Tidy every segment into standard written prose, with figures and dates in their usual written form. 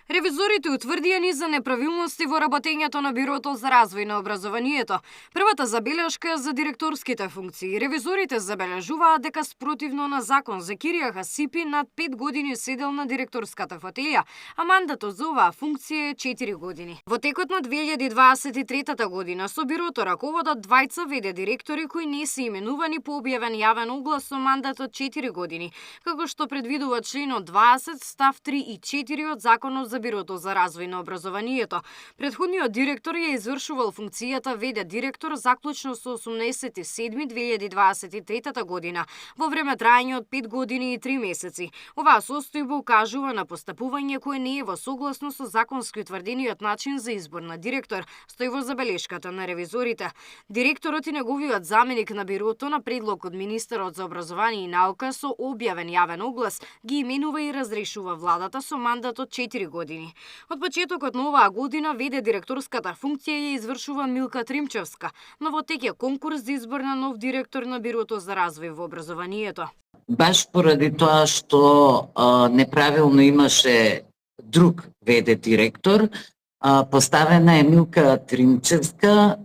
Ревизорите утврдија низ за неправилности во работењето на Бирото за развој на образованието. Првата забелешка е за директорските функции. Ревизорите забележуваат дека спротивно на закон за Кирија Хасипи над 5 години седел на директорската фотелја, а мандатот за оваа функција е 4 години. Во текот на 2023 година со Бирото раководат двајца ВД директори кои не се именувани по објавен јавен оглас со мандат од 4 години, како што предвидува членот 20 став 3 и 4 од Законот за Бирото за развој на образованието. Предходниот директор ја извршувал функцијата ВД директор заклучно со 18.7.2023 година, во време трајање од 5 години и 3 месеци. Оваа состојба укажува на постапување кое не е во согласно со законски утврдениот начин за избор на директор, стои во забелешката на ревизорите. Директорот и неговиот заменик на Бирото на предлог од министерот за образование и наука со објавен јавен оглас ги именува и разрешува владата со мандат од 4 години. Од почетокот на оваа година ВД директорската функција ја извршува Милка Тримчевска, но во тек е конкурс за избор на нов директор на Бирото за развој во образованието. Баш поради тоа што неправилно имаше друг ВД директор, поставена е Милка Тримчевска,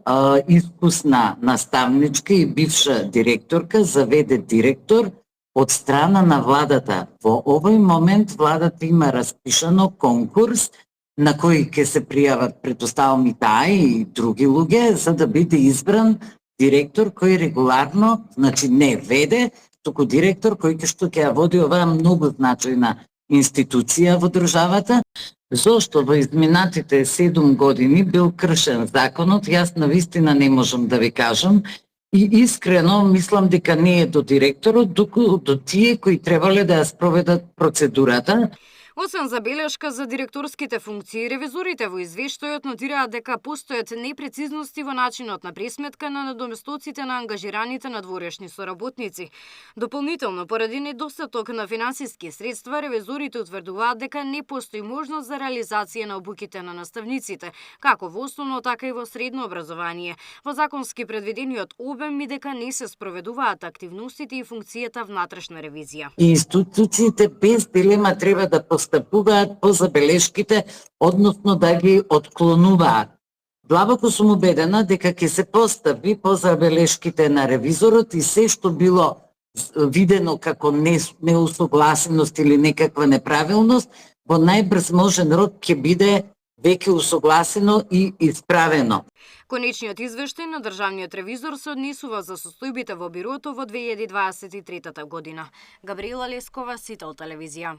искусна наставничка и бивша директорка за ВД директор од страна на владата. Во овој момент владата има распишано конкурс на кој ќе се пријават претпоставам и таа и други луѓе за да биде избран директор кој регуларно, значи не ВД, туку директор кој што ќе ја води оваа многу значајна институција во државата. Зошто во изминатите 7 години бил кршен законот, јас навистина не можам да ви кажам. И искрено мислам дека не е до директорот, туку до тие кои требале да ја спроведат процедурата. Освен забелешка за директорските функции, ревизорите во извештајот нотираат дека постојат непрецизности во начинот на пресметка на надоместоците на ангажираните надворешни соработници. Дополнително, поради недостаток на финансиски средства, ревизорите утврдуваат дека не постои можност за реализација на обуките на наставниците, како во основно, така и во средно образование, во законски предвидениот обем и дека не се спроведуваат активностите и функцијата внатрешна ревизија. Институциите без дилема треба да постапуваат по забелешките, односно да ги отклонуваат. Длабоко сум убедена дека ќе се постапи по забелешките на ревизорот и се што било видено како неусогласеност или некаква неправилност, во најбрз можен рок ќе биде веќе усогласено и исправено. Конечниот извештај на државниот ревизор се однесува за состојбите во Бирото во 2023 година. Габриела Лескова, Сител телевизија.